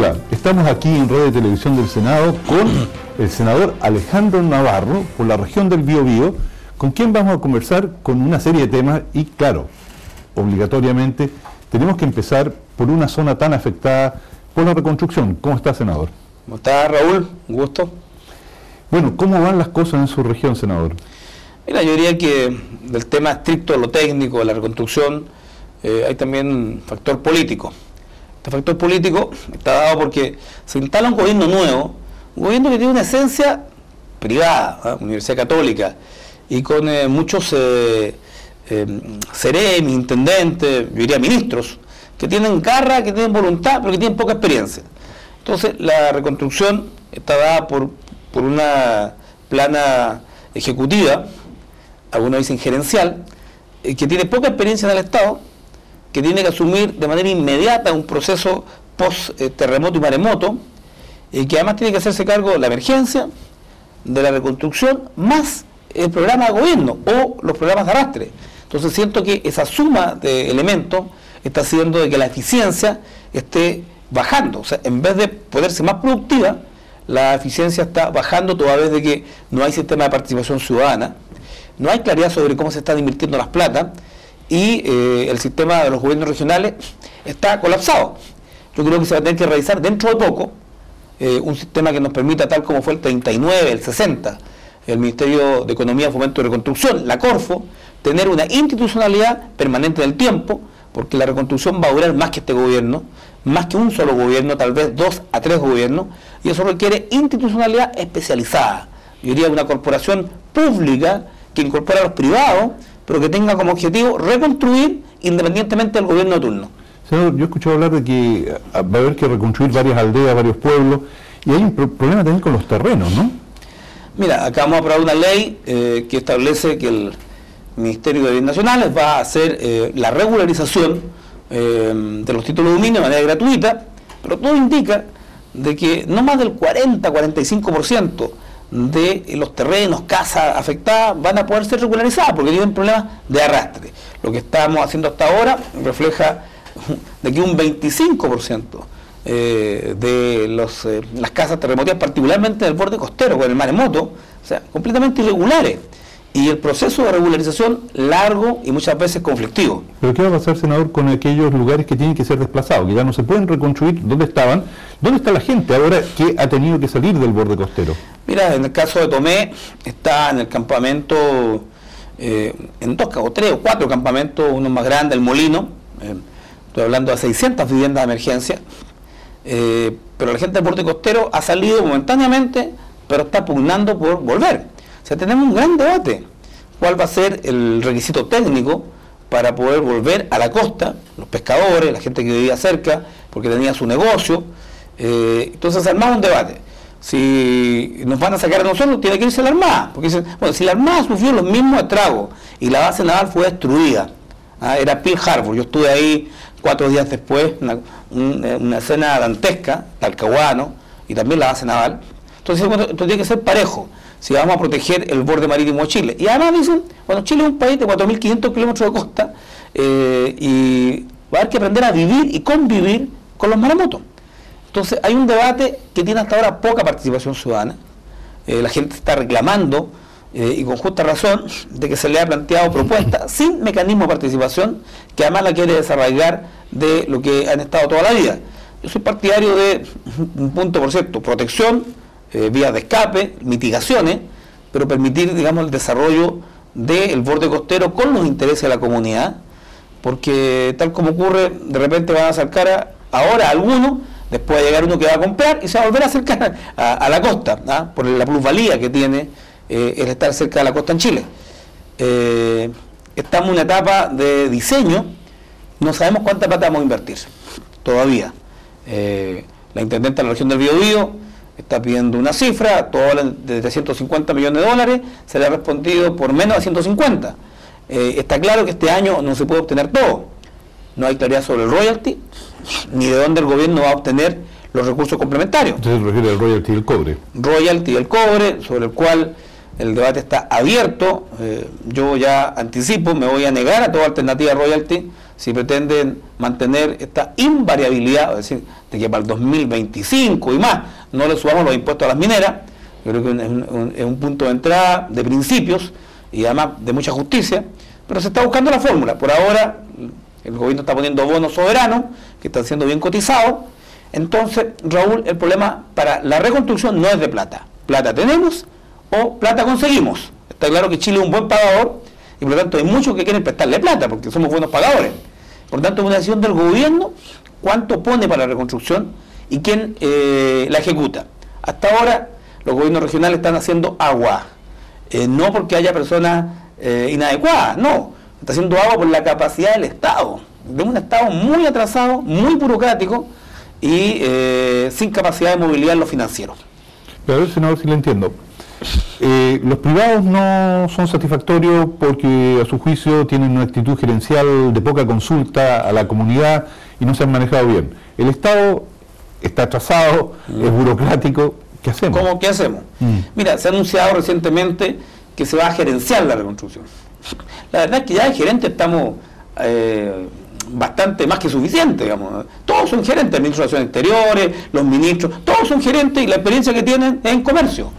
Hola, estamos aquí en Radio y Televisión del Senado con el senador Alejandro Navarro por la región del Biobío, con quien vamos a conversar con una serie de temas y, claro, obligatoriamente tenemos que empezar por una zona tan afectada por la reconstrucción. ¿Cómo está, senador? ¿Cómo está, Raúl? Un gusto. Bueno, ¿cómo van las cosas en su región, senador? Mira, yo diría que del tema estricto, lo técnico, de la reconstrucción, hay también un factor político. Este factor político está dado porque se instala un gobierno nuevo, un gobierno que tiene una esencia privada, Universidad Católica, y con muchos seremi, intendentes, yo diría ministros, que tienen garra, que tienen voluntad, pero que tienen poca experiencia. Entonces, la reconstrucción está dada por una plana ejecutiva, algunos dicen gerencial, que tiene poca experiencia en el Estado, que tiene que asumir de manera inmediata un proceso post-terremoto y maremoto, y que además tiene que hacerse cargo de la emergencia, de la reconstrucción, más el programa de gobierno o los programas de arrastre. Entonces siento que esa suma de elementos está haciendo de que la eficiencia esté bajando. O sea, en vez de poder ser más productiva, la eficiencia está bajando toda vez de que no hay sistema de participación ciudadana, no hay claridad sobre cómo se están invirtiendo las plata, y el sistema de los gobiernos regionales está colapsado. Yo creo que se va a tener que realizar dentro de poco un sistema que nos permita, tal como fue el 39, el 60, el Ministerio de Economía, Fomento y Reconstrucción, la Corfo, tener una institucionalidad permanente en el tiempo, porque la reconstrucción va a durar más que este gobierno, más que un solo gobierno, tal vez 2 a 3 gobiernos, y eso requiere institucionalidad especializada. Yo diría una corporación pública que incorpore a los privados, pero que tenga como objetivo reconstruir independientemente del gobierno de turno. Senador, yo he escuchado hablar de que va a haber que reconstruir varias aldeas, varios pueblos, y hay un problema también con los terrenos, ¿no? Mira, acá vamos a aprobar una ley que establece que el Ministerio de Bienes Nacionales va a hacer la regularización de los títulos de dominio de manera gratuita, pero todo indica de que no más del 40-45% de los terrenos, casas afectadas van a poder ser regularizadas porque tienen problemas de arrastre. Lo que estamos haciendo hasta ahora refleja de que un 25% de las casas terremoteadas, particularmente en el borde costero, con el maremoto, o sea, completamente irregulares. Y el proceso de regularización largo y muchas veces conflictivo. ¿Pero qué va a pasar, senador, con aquellos lugares que tienen que ser desplazados, que ya no se pueden reconstruir? ¿Dónde estaban? ¿Dónde está la gente ahora que ha tenido que salir del borde costero? Mira, en el caso de Tomé, está en el campamento, en 2 o 3 o 4 campamentos, uno más grande, el Molino, estoy hablando de 600 viviendas de emergencia, pero la gente del borde costero ha salido momentáneamente, pero está pugnando por volver. O sea, tenemos un gran debate. ¿Cuál va a ser el requisito técnico para poder volver a la costa? Los pescadores, la gente que vivía cerca, porque tenía su negocio. Entonces se armaba un debate. Si nos van a sacar a nosotros, tiene que irse la Armada. Porque dicen, bueno, si la Armada sufrió los mismos estragos y la base naval fue destruida, era Pearl Harbor, yo estuve ahí 4 días después, una escena dantesca, Talcahuano, y también la base naval. Entonces, bueno, esto tiene que ser parejo, si vamos a proteger el borde marítimo de Chile. Y además dicen, bueno, Chile es un país de 4.500 kilómetros de costa y va a haber que aprender a vivir y convivir con los maremotos. Entonces hay un debate que tiene hasta ahora poca participación ciudadana. La gente está reclamando, y con justa razón, de que se le ha planteado propuestas sin mecanismo de participación, que además la quiere desarraigar de lo que han estado toda la vida. Yo soy partidario de un punto, por cierto, protección, vías de escape, mitigaciones, pero permitir, digamos, el desarrollo del borde costero con los intereses de la comunidad, porque tal como ocurre, de repente van a acercar ahora a algunos, después va a llegar uno que va a comprar y se va a volver a acercar a la costa, por la plusvalía que tiene el estar cerca de la costa en Chile. Estamos en una etapa de diseño, no sabemos cuánta plata vamos a invertir todavía. La intendenta de la región del Biobío está pidiendo una cifra, todos hablan de 350 millones de dólares, se le ha respondido por menos de 150. Está claro que este año no se puede obtener todo. No hay claridad sobre el royalty, ni de dónde el gobierno va a obtener los recursos complementarios. Entonces se refiere al royalty del cobre. Royalty del cobre, sobre el cual el debate está abierto. Yo ya anticipo, me voy a negar a toda alternativa royalty si pretenden mantener esta invariabilidad, es decir, de que para el 2025 y más no le subamos los impuestos a las mineras. Yo creo que es un punto de entrada de principios y además de mucha justicia, pero se está buscando la fórmula. Por ahora el gobierno está poniendo bonos soberanos que están siendo bien cotizados. Entonces, Raúl, el problema para la reconstrucción no es de plata. Plata tenemos o plata conseguimos. Está claro que Chile es un buen pagador y por lo tanto hay muchos que quieren prestarle plata porque somos buenos pagadores. Por lo tanto, es una decisión del gobierno cuánto pone para la reconstrucción y quién la ejecuta. Hasta ahora los gobiernos regionales están haciendo agua, no porque haya personas inadecuadas, no, está haciendo agua por la capacidad del Estado, de un Estado muy atrasado, muy burocrático y sin capacidad de movilidad en lo financiero. Pero a ver, senador, si le entiendo. Los privados no son satisfactorios porque a su juicio tienen una actitud gerencial de poca consulta a la comunidad y no se han manejado bien. El Estado está atrasado, es burocrático. ¿Qué hacemos? ¿Cómo qué hacemos? Mira, se ha anunciado recientemente que se va a gerenciar la reconstrucción. La verdad es que ya de gerente estamos bastante más que suficientes, digamos. Todos son gerentes, el ministro de Relaciones Exteriores, los ministros, todos son gerentes y la experiencia que tienen es en comercio.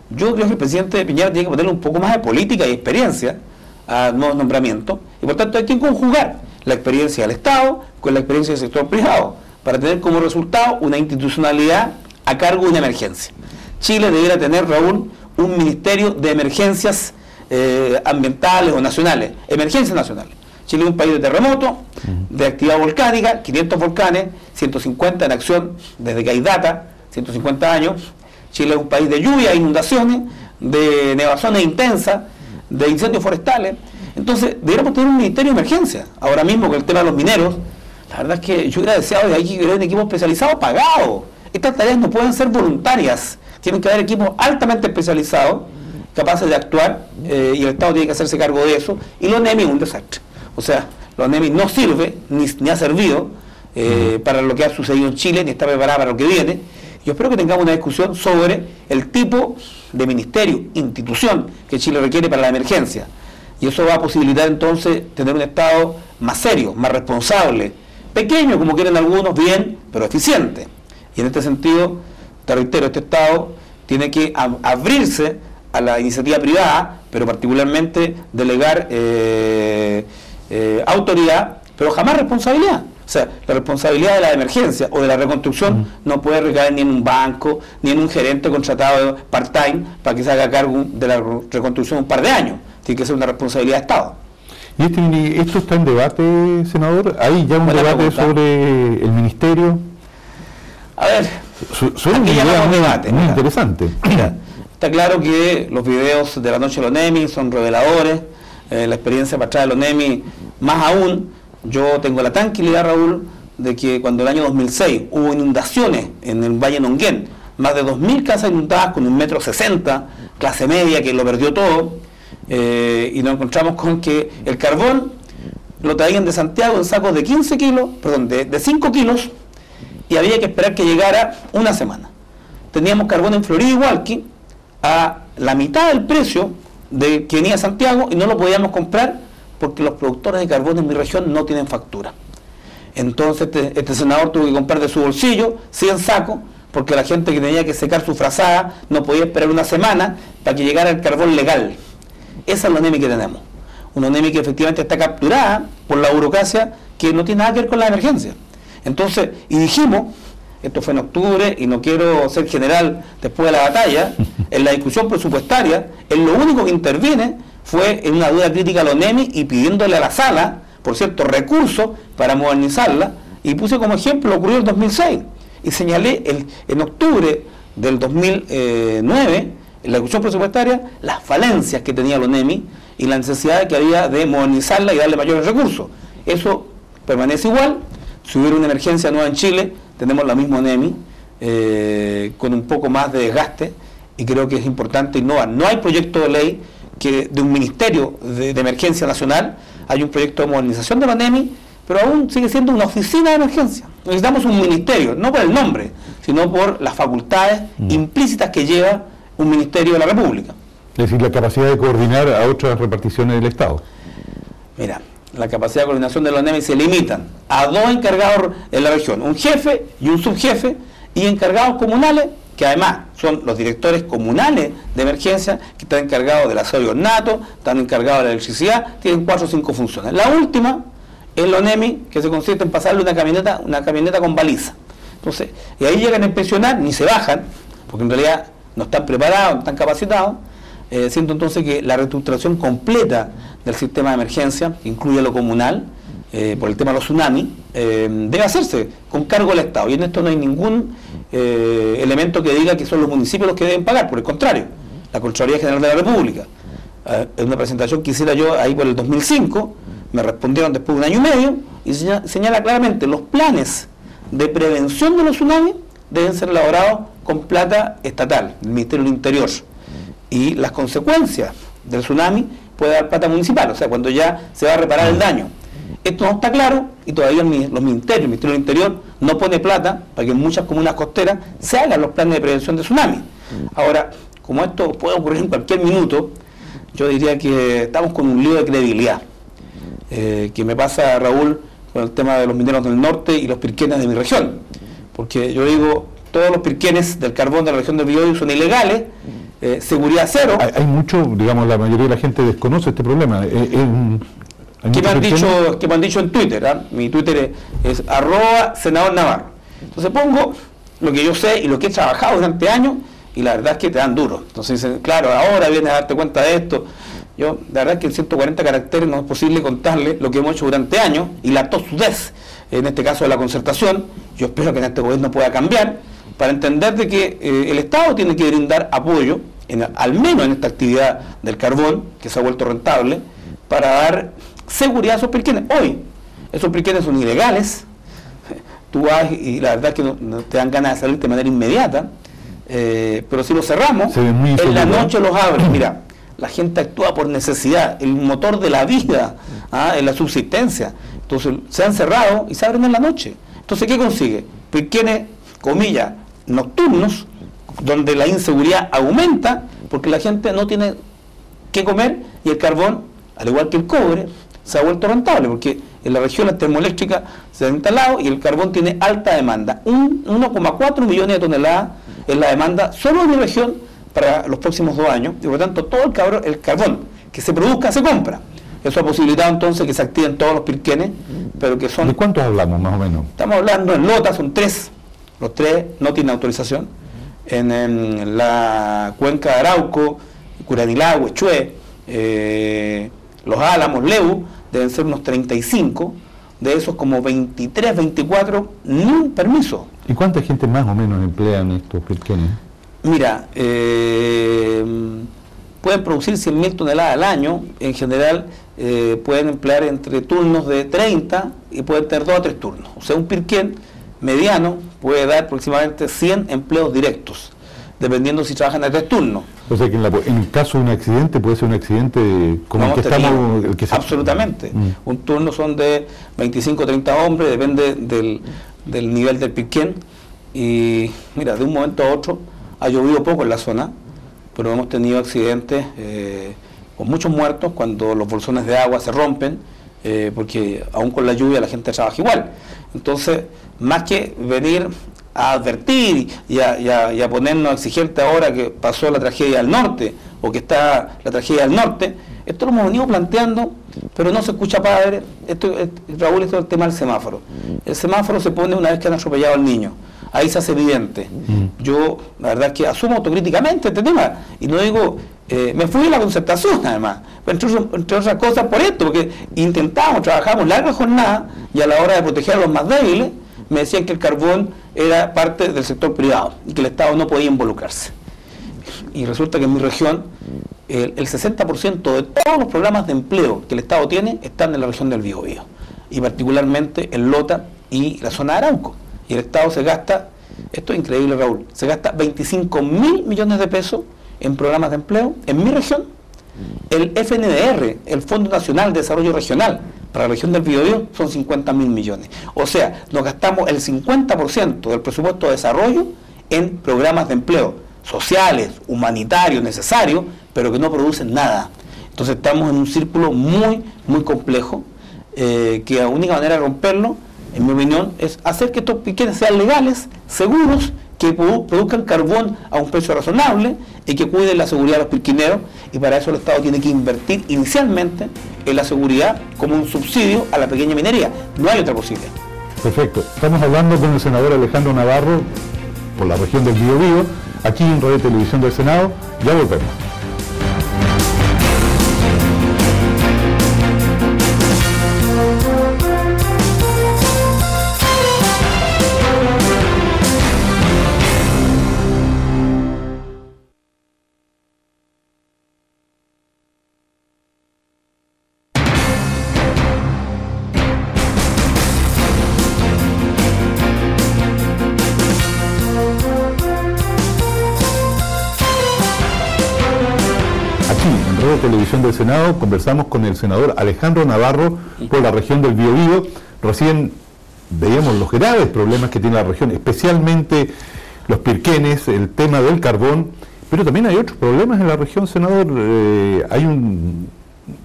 Yo creo que el presidente Piñera tiene que ponerle un poco más de política y experiencia a nuevos nombramientos y por tanto hay que conjugar la experiencia del Estado con la experiencia del sector privado para tener como resultado una institucionalidad a cargo de una emergencia. Chile debiera tener, Raúl, un ministerio de emergencias ambientales o nacionales, emergencias nacionales. Chile es un país de terremoto, de actividad volcánica, 500 volcanes, 150 en acción desde que hay data, 150 años. Chile es un país de lluvia, inundaciones, de nevazones intensas, de incendios forestales. Entonces, deberíamos tener un ministerio de emergencia. Ahora mismo con el tema de los mineros, la verdad es que yo hubiera deseado que aquí hubiera un equipo especializado pagado. Estas tareas no pueden ser voluntarias, tienen que haber equipos altamente especializados, capaces de actuar, y el Estado tiene que hacerse cargo de eso, y los NEMI es un desastre. O sea, los NEMI no sirve, ni ha servido para lo que ha sucedido en Chile, ni está preparada para lo que viene. Yo espero que tengamos una discusión sobre el tipo de ministerio, institución que Chile requiere para la emergencia. Y eso va a posibilitar entonces tener un Estado más serio, más responsable, pequeño como quieren algunos, bien, pero eficiente. Y en este sentido, te reitero, este Estado tiene que abrirse a la iniciativa privada, pero particularmente delegar autoridad, pero jamás responsabilidad. O sea, la responsabilidad de la emergencia o de la reconstrucción no puede recaer ni en un banco, ni en un gerente contratado part-time para que se haga cargo de la reconstrucción un par de años. Tiene que ser una responsabilidad de Estado. ¿Y esto está en debate, senador? ¿Hay ya un debate sobre el ministerio? A ver, suena una idea muy interesante. Mira, está claro que los videos de la noche de los NEMI son reveladores, la experiencia para atrás de los NEMI más aún. Yo tengo la tranquilidad, Raúl, de que cuando el año 2006 hubo inundaciones en el Valle Nonguén, más de 2.000 casas inundadas con 1,60 m, clase media que lo perdió todo, y nos encontramos con que el carbón lo traían de Santiago en sacos de 15 kilos, perdón, de 5 kilos, y había que esperar que llegara una semana. Teníamos carbón en Florida y Hualqui a la mitad del precio de que venía a Santiago y no lo podíamos comprar porque los productores de carbón en mi región no tienen factura. Entonces este senador tuvo que comprar de su bolsillo 100 sacos porque la gente que tenía que secar su frazada no podía esperar una semana para que llegara el carbón legal. Esa es la NEMI que tenemos. Una NEMI que efectivamente está capturada por la burocracia que no tiene nada que ver con la emergencia. Entonces, y dijimos, esto fue en octubre y no quiero ser general después de la batalla, en la discusión presupuestaria, en lo único que interviene fue en una duda crítica a los NEMI y pidiéndole a la sala, por cierto, recursos para modernizarla, y puse como ejemplo lo ocurrido en 2006, y señalé en octubre del 2009, en la discusión presupuestaria, las falencias que tenía los NEMI y la necesidad que había de modernizarla y darle mayores recursos. Eso permanece igual. Si hubiera una emergencia nueva en Chile, tenemos la misma NEMI, con un poco más de desgaste, y creo que es importante innovar. No hay proyecto de ley que de un ministerio de emergencia nacional, hay un proyecto de modernización de la NEMI, pero aún sigue siendo una oficina de emergencia. Necesitamos un ministerio, no por el nombre, sino por las facultades implícitas que lleva un ministerio de la República. Es decir, la capacidad de coordinar a otras reparticiones del Estado. Mira, la capacidad de coordinación de la ONEMI se limitan a 2 encargados en la región, un jefe y un subjefe, y encargados comunales, que además son los directores comunales de emergencia, que están encargados del aseo y ornato, están encargados de la electricidad, tienen 4 o 5 funciones. La última es la ONEMI, que se consiste en pasarle una camioneta con baliza. Entonces, y ahí llegan a inspeccionar, ni se bajan, porque en realidad no están preparados, no están capacitados, siento entonces que la reestructuración completa del sistema de emergencia, que incluye lo comunal, por el tema de los tsunamis, debe hacerse con cargo del Estado. Y en esto no hay ningún elemento que diga que son los municipios los que deben pagar, por el contrario, la Contraloría General de la República. En una presentación que hiciera yo ahí por el 2005, me respondieron después de 1 año y medio, y señala claramente: los planes de prevención de los tsunamis deben ser elaborados con plata estatal, del Ministerio del Interior, y las consecuencias del tsunami puede dar plata municipal, o sea, cuando ya se va a reparar el daño. Esto no está claro y todavía el Ministerio del Interior no pone plata para que en muchas comunas costeras se hagan los planes de prevención de tsunami. Ahora, como esto puede ocurrir en cualquier minuto, yo diría que estamos con un lío de credibilidad, que me pasa, Raúl, con el tema de los mineros del norte y los pirquenes de mi región, porque yo digo, todos los pirquenes del carbón de la región del Biobío son ilegales, seguridad cero. Hay mucho, digamos, la mayoría de la gente desconoce este problema. ¿Qué me han dicho en Twitter? Mi Twitter es @senador Navarro. Entonces pongo lo que yo sé y lo que he trabajado durante años, y la verdad es que te dan duro. Entonces dicen, claro, ahora vienes a darte cuenta de esto. Yo, la verdad es que en 140 caracteres no es posible contarle lo que hemos hecho durante años y la tosudez, en este caso de la concertación. Yo espero que en este gobierno pueda cambiar, para entender de que el Estado tiene que brindar apoyo, al menos en esta actividad del carbón, que se ha vuelto rentable, para dar seguridad a esos pirquenes. Hoy, esos pirquenes son ilegales, tú vas y la verdad es que no te dan ganas de salir de manera inmediata, pero si los cerramos, en la noche los abren. Mira, la gente actúa por necesidad, el motor de la vida, en la subsistencia. Entonces se han cerrado y se abren en la noche. Entonces, ¿qué consigue? Pirquenes, comillas, nocturnos, donde la inseguridad aumenta porque la gente no tiene qué comer, y el carbón, al igual que el cobre, se ha vuelto rentable, porque en la región las termoeléctricas se han instalado y el carbón tiene alta demanda. 1,4 millones de toneladas es la demanda solo en mi región para los próximos 2 años, y por lo tanto todo el carbón que se produzca se compra. Eso ha posibilitado entonces que se activen todos los pirquenes, pero que son... ¿De cuántos hablamos más o menos? Estamos hablando en Lota, son 3, los 3 no tienen autorización. En la cuenca de Arauco, Curanilá, Huechue, Los Álamos, Leu, deben ser unos 35, de esos como 23, 24, ni un permiso. ¿Y cuánta gente más o menos emplean estos pirquenes? Mira, pueden producir 100.000 toneladas al año, en general pueden emplear entre turnos de 30 y pueden tener 2 a 3 turnos. O sea, un pirquén mediano puede dar aproximadamente 100 empleos directos, dependiendo si trabajan a 3 turnos. O sea que en el caso de un accidente puede ser un accidente como el que estamos... Absolutamente. Un turno son de 25 o 30 hombres, depende del nivel del pirquén. Y mira, de un momento a otro ha llovido poco en la zona, pero hemos tenido accidentes con muchos muertos cuando los bolsones de agua se rompen, porque aún con la lluvia la gente trabaja igual. Entonces, más que venir a advertir y a ponernos exigentes ahora que pasó la tragedia del norte, o que está la tragedia del norte, esto lo hemos venido planteando, pero no se escucha, padre. Raúl, esto es el tema del semáforo. El semáforo se pone una vez que han atropellado al niño. Ahí se hace evidente. Yo, la verdad es que asumo autocríticamente este tema, y no digo, me fui de la concertación además, entre otras cosas por esto, porque trabajamos largas jornadas, y a la hora de proteger a los más débiles, me decían que el carbón era parte del sector privado, y que el Estado no podía involucrarse. Y resulta que en mi región, el 60% de todos los programas de empleo que el Estado tiene, están en la región del Biobío, y particularmente en Lota y la zona de Arauco. Y el Estado se gasta, esto es increíble, Raúl, se gasta 25.000 millones de pesos en programas de empleo en mi región. El FNDR, el Fondo Nacional de Desarrollo Regional, para la región del Biobío son 50.000 millones. O sea, nos gastamos el 50% del presupuesto de desarrollo en programas de empleo sociales, humanitarios, necesarios, pero que no producen nada. Entonces estamos en un círculo muy, muy complejo. que la única manera de romperlo, en mi opinión, es hacer que estos piquetes sean legales, seguros, que produzcan carbón a un precio razonable y que cuiden la seguridad de los pirquineros, y para eso el Estado tiene que invertir inicialmente en la seguridad como un subsidio a la pequeña minería. No hay otra posibilidad. Perfecto. Estamos hablando con el senador Alejandro Navarro por la región del Biobío, aquí en Radio Televisión del Senado. Ya volvemos. Televisión del Senado, conversamos con el senador Alejandro Navarro por la región del Biobío. Recién veíamos los graves problemas que tiene la región, especialmente los pirquenes, el tema del carbón, pero también hay otros problemas en la región, senador. Hay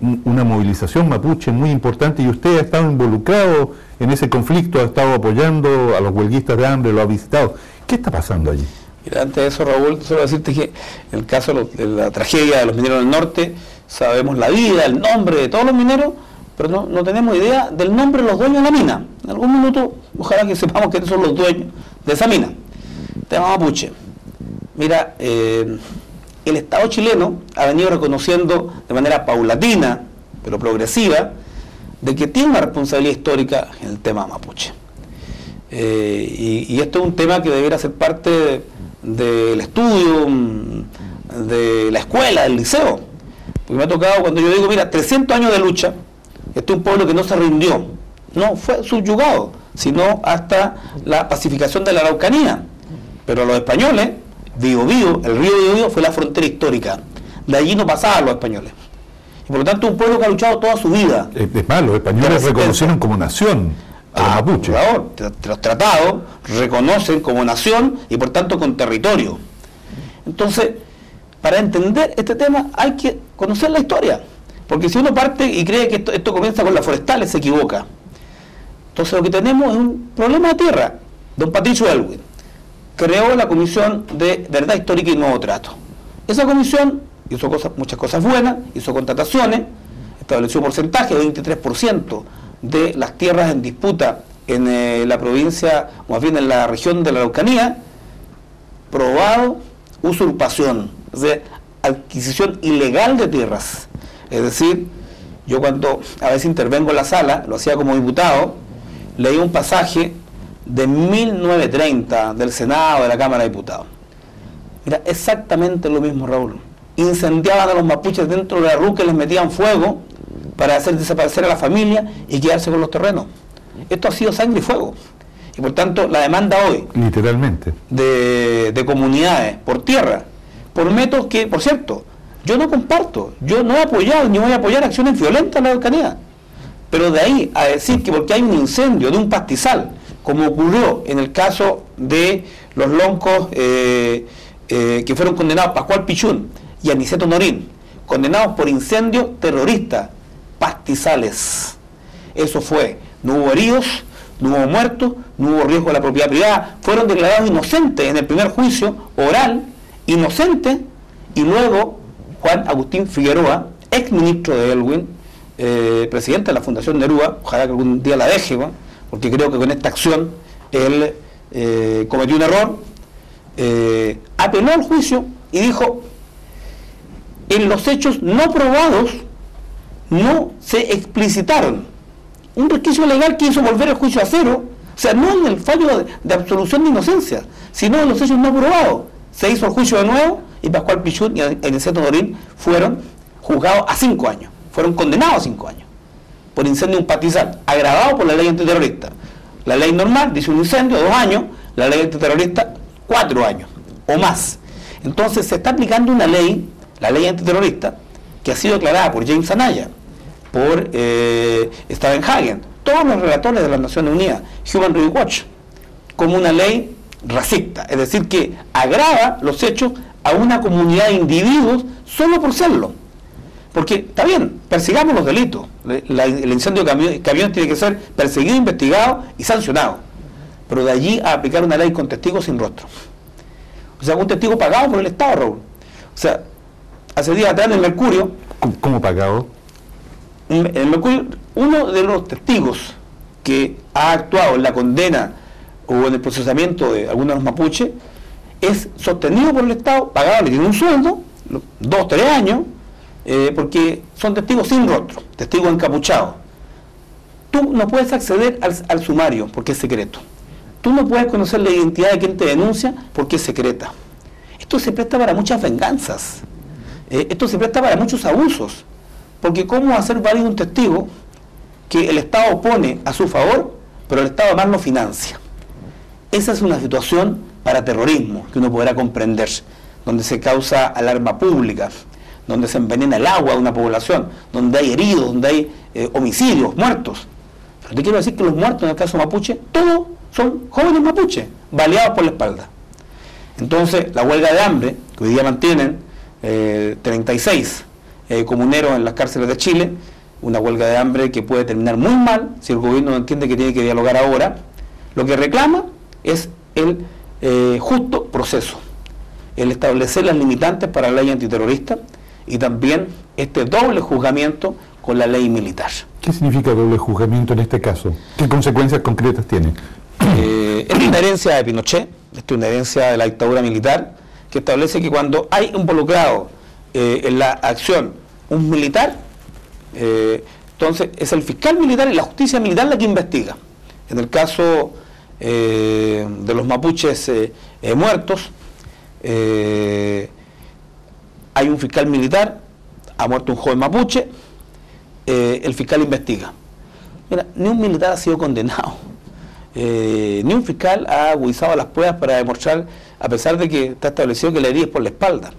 una movilización mapuche muy importante y usted ha estado involucrado en ese conflicto, ha estado apoyando a los huelguistas de hambre, lo ha visitado. ¿Qué está pasando allí? Mira, antes de eso, Raúl, solo decirte que en el caso de la tragedia de los mineros del norte, sabemos la vida, el nombre de todos los mineros, pero no tenemos idea del nombre de los dueños de la mina. En algún minuto, ojalá que sepamos quiénes son los dueños de esa mina. Tema mapuche. Mira, el Estado chileno ha venido reconociendo de manera paulatina, pero progresiva, de que tiene una responsabilidad histórica en el tema mapuche. Y esto es un tema que debería ser parte del estudio, de la escuela, del liceo. Porque me ha tocado cuando yo digo, mira, 300 años de lucha, este es un pueblo que no se rindió, no fue subyugado, sino hasta la pacificación de la Araucanía. Pero los españoles, Biobío, el río Biobío fue la frontera histórica. De allí no pasaban los españoles. Y por lo tanto un pueblo que ha luchado toda su vida. Es más, los españoles reconocieron como nación a los mapuches. Por favor, los tratados reconocen como nación y por tanto con territorio. Entonces, para entender este tema hay que conocer la historia. Porque si uno parte y cree que esto comienza con las forestales, se equivoca. Entonces lo que tenemos es un problema de tierra. Don Patricio Aylwin creó la Comisión de Verdad Histórica y Nuevo Trato. Esa comisión hizo muchas cosas buenas, hizo contrataciones, estableció un porcentaje de 23% de las tierras en disputa en la provincia, o más bien en la región de la Araucanía, probado usurpación, es decir, adquisición ilegal de tierras. Es decir, yo cuando a veces intervengo en la sala, lo hacía como diputado, leí un pasaje de 1930 del Senado, de la Cámara de Diputados. Mira, exactamente lo mismo, Raúl. Incendiaban a los mapuches dentro de la ruca y les metían fuego para hacer desaparecer a la familia y quedarse con los terrenos. Esto ha sido sangre y fuego. Y por tanto, la demanda hoy, literalmente, de comunidades por tierra, por métodos que, por cierto, yo no comparto, yo no he apoyado ni voy a apoyar acciones violentas en la Araucanía. Pero de ahí a decir que porque hay un incendio de un pastizal, como ocurrió en el caso de los loncos que fueron condenados, Pascual Pichún y Aniceto Norín, condenados por incendio terrorista, pastizales. Eso fue, no hubo heridos, no hubo muertos, no hubo riesgo de la propiedad privada, fueron declarados inocentes en el primer juicio oral, inocentes, y luego Juan Agustín Figueroa, ex ministro de Aylwin, presidente de la Fundación Nerúa, ojalá que algún día la deje, ¿no? Porque creo que con esta acción él cometió un error, apeló al juicio y dijo, en los hechos no probados no se explicitaron. Un resquicio legal que hizo volver el juicio a cero, o sea, no en el fallo de absolución de inocencia, sino en los hechos no probados. Se hizo el juicio de nuevo y Pascual Pichún y Aniceto Norín fueron juzgados a 5 años, fueron condenados a 5 años por incendio de un pastizal, agravado por la ley antiterrorista. La ley normal dice un incendio, 2 años, la ley antiterrorista, 4 años o más. Entonces se está aplicando una ley, la ley antiterrorista, que ha sido declarada por James Anaya, por Stavenhagen, todos los relatores de las Naciones Unidas, Human Rights Watch, como una ley racista, es decir, que agrava los hechos a una comunidad de individuos solo por serlo. Porque está bien, persigamos los delitos. El incendio de camiones tiene que ser perseguido, investigado y sancionado. Pero de allí a aplicar una ley con testigos sin rostro. O sea, un testigo pagado por el Estado, Raúl. O sea, hace días atrás en el Mercurio... ¿Cómo pagado? En el Mercurio, uno de los testigos que ha actuado en la condena o en el procesamiento de algunos de los mapuches es sostenido por el Estado, pagado, le tiene un sueldo, 2 o 3 años, porque son testigos sin rostro, testigos encapuchados. Tú no puedes acceder al sumario porque es secreto. Tú no puedes conocer la identidad de quien te denuncia porque es secreta. Esto se presta para muchas venganzas. Esto se presta para muchos abusos. Porque ¿cómo hacer válido un testigo que el Estado pone a su favor, pero el Estado además lo financia? Esa es una situación para terrorismo que uno podrá comprender, donde se causa alarma pública, donde se envenena el agua de una población, donde hay heridos, donde hay homicidios, muertos. Pero te quiero decir que los muertos en el caso mapuche, todos son jóvenes mapuches, baleados por la espalda. Entonces, la huelga de hambre, que hoy día mantienen 36 comuneros en las cárceles de Chile, una huelga de hambre que puede terminar muy mal si el gobierno no entiende que tiene que dialogar ahora, lo que reclama es el justo proceso, el establecer las limitantes para la ley antiterrorista y también este doble juzgamiento con la ley militar. ¿Qué significa doble juzgamiento en este caso? ¿Qué consecuencias concretas tiene? Es una herencia de Pinochet, es una herencia de la dictadura militar, que establece que cuando hay involucrado en la acción un militar, entonces es el fiscal militar y la justicia militar la que investiga. En el caso de los mapuches muertos, hay un fiscal militar, ha muerto un joven mapuche, el fiscal investiga. Mira, ni un militar ha sido condenado, ni un fiscal ha agudizado las pruebas para demostrar, a pesar de que está establecido que la herida es por la espalda.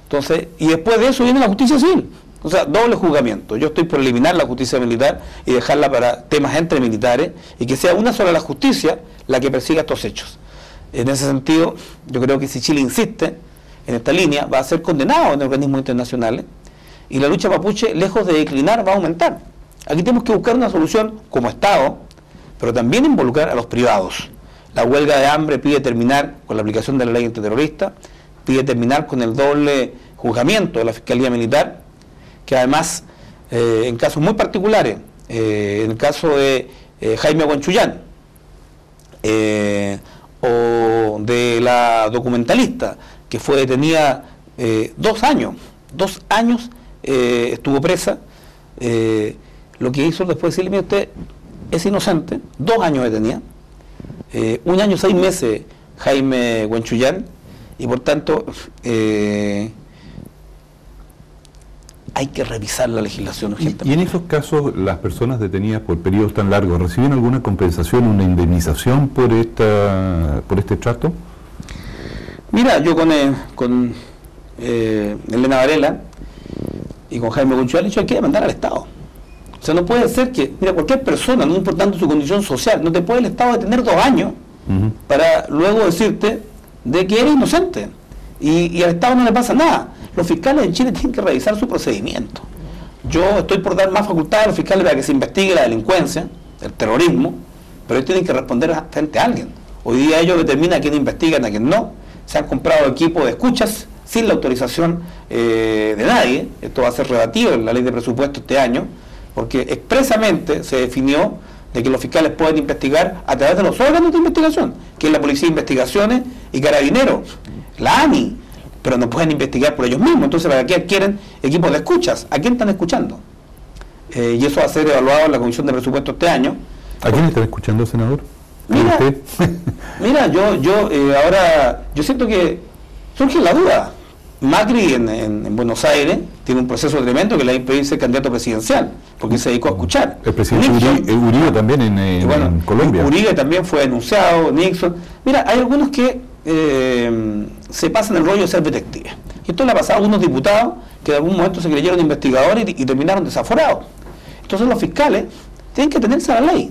Entonces, y después de eso viene la justicia civil. O sea, doble juzgamiento. Yo estoy por eliminar la justicia militar y dejarla para temas entre militares y que sea una sola la justicia la que persiga estos hechos. En ese sentido, yo creo que si Chile insiste en esta línea, va a ser condenado en organismos internacionales y la lucha mapuche, lejos de declinar, va a aumentar. Aquí tenemos que buscar una solución como Estado, pero también involucrar a los privados. La huelga de hambre pide terminar con la aplicación de la ley antiterrorista, pide terminar con el doble juzgamiento de la Fiscalía Militar, que además, en casos muy particulares, en el caso de Jaime Huanchuyán, o de la documentalista, que fue detenida 2 años, 2 años estuvo presa, lo que hizo después decirle, mire, usted es inocente, 2 años detenida, 1 año 6 meses Jaime Huanchuyán, y por tanto hay que revisar la legislación urgentemente. ¿Y en esos casos las personas detenidas por periodos tan largos reciben alguna compensación, una indemnización por este trato? Mira, yo con Elena Varela y con Jaime Huanchuyán he dicho, hay que demandar al Estado. O sea, no puede ser que, mira, cualquier persona, no importando su condición social, no te puede el Estado detener 2 años para luego decirte de que eres inocente y al Estado no le pasa nada. Los fiscales en Chile tienen que revisar su procedimiento. Yo estoy por dar más facultades a los fiscales para que se investigue la delincuencia, el terrorismo, pero ellos tienen que responder frente a alguien. Hoy día ellos determinan a quién investigan, a quién no. Se han comprado equipos de escuchas sin la autorización de nadie. Esto va a ser rebatido en la ley de presupuesto este año, porque expresamente se definió de que los fiscales pueden investigar a través de los órganos de investigación, que es la Policía de Investigaciones y Carabineros, la ANI, pero no pueden investigar por ellos mismos. Entonces, ¿para qué adquieren equipos de escuchas? ¿A quién están escuchando? Y eso va a ser evaluado en la Comisión de Presupuesto este año. ¿A quién están escuchando, senador? Mira, yo siento que surge la duda. Macri en Buenos Aires tiene un proceso tremendo que le ha impedido ser candidato presidencial, porque se dedicó a escuchar. El presidente Uribe también en Colombia. Uribe también fue denunciado, Nixon. Mira, hay algunos que se pasan el rollo de ser detectives. Y esto le ha pasado a algunos diputados que en algún momento se creyeron investigadores y terminaron desaforados. Entonces los fiscales tienen que tenerse a la ley.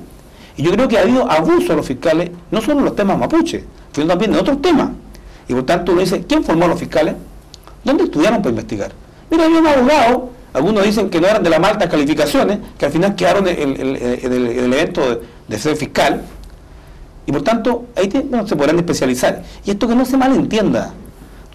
Y yo creo que ha habido abuso de los fiscales, no solo en los temas mapuche, sino también en otros temas. Y por tanto uno dice, ¿quién formó a los fiscales? ¿Dónde estudiaron para investigar? Mira, había un abogado Algunos dicen que no eran de las más altas calificaciones, que al final quedaron en el evento de ser fiscal. Y por tanto, ahí se podrán especializar. Y esto que no se malentienda.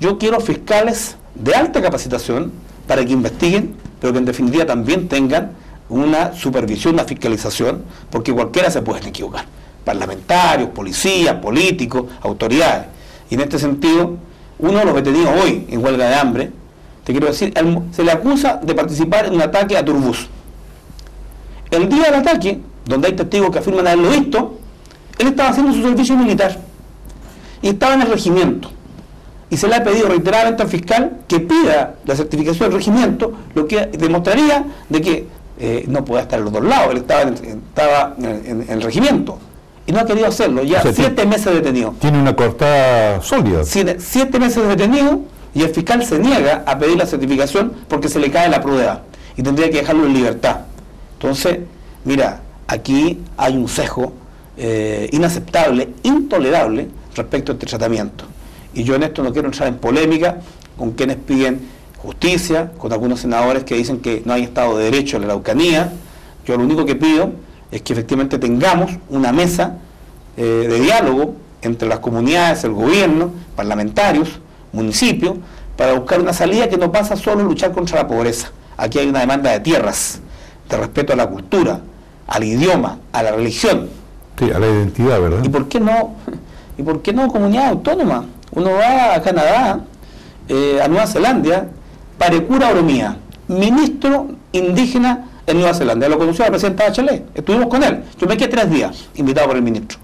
Yo quiero fiscales de alta capacitación para que investiguen, pero que en definitiva también tengan una supervisión, una fiscalización, porque cualquiera se puede equivocar. Parlamentarios, policías, políticos, autoridades. Y en este sentido, uno de los detenidos hoy en huelga de hambre, te quiero decir, se le acusa de participar en un ataque a Turbus. El día del ataque, donde hay testigos que afirman haberlo visto, él estaba haciendo su servicio militar y estaba en el regimiento. Y se le ha pedido reiteradamente al fiscal que pida la certificación del regimiento, lo que demostraría de que no podía estar en los dos lados. Él estaba en el regimiento y no ha querido hacerlo. Ya, o sea, 7 meses detenido. Tiene una coartada sólida. 7 meses detenido y el fiscal se niega a pedir la certificación porque se le cae la prueba y tendría que dejarlo en libertad. Entonces, mira, aquí hay un sesgo inaceptable, intolerable respecto a este tratamiento. Y yo en esto no quiero entrar en polémica con quienes piden justicia, con algunos senadores que dicen que no hay Estado de Derecho en la Araucanía. Yo lo único que pido es que efectivamente tengamos una mesa de diálogo entre las comunidades, el gobierno, parlamentarios, municipios, para buscar una salida que no pasa solo en luchar contra la pobreza. Aquí hay una demanda de tierras, de respeto a la cultura, al idioma, a la religión. Sí, a la identidad, ¿verdad? ¿Y por qué no comunidad autónoma? Uno va a Canadá, a Nueva Zelanda, Parecura Oromía, ministro indígena en Nueva Zelanda. Lo conoció la presidenta Bachelet, estuvimos con él. Yo me quedé 3 días, invitado por el ministro.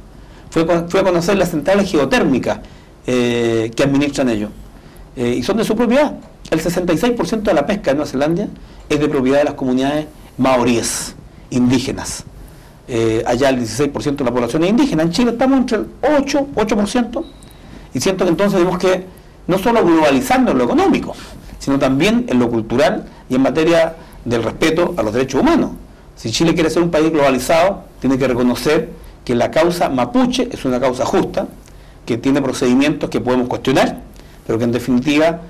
Fue a conocer las centrales geotérmicas que administran ellos. Y son de su propiedad. El 66% de la pesca en Nueva Zelanda es de propiedad de las comunidades maoríes, indígenas. Allá el 16% de la población es indígena. En Chile estamos entre el 8%. Y siento que entonces tenemos que no solo globalizando en lo económico, sino también en lo cultural y en materia del respeto a los derechos humanos. Si Chile quiere ser un país globalizado, tiene que reconocer que la causa mapuche es una causa justa, que tiene procedimientos que podemos cuestionar, pero que en definitiva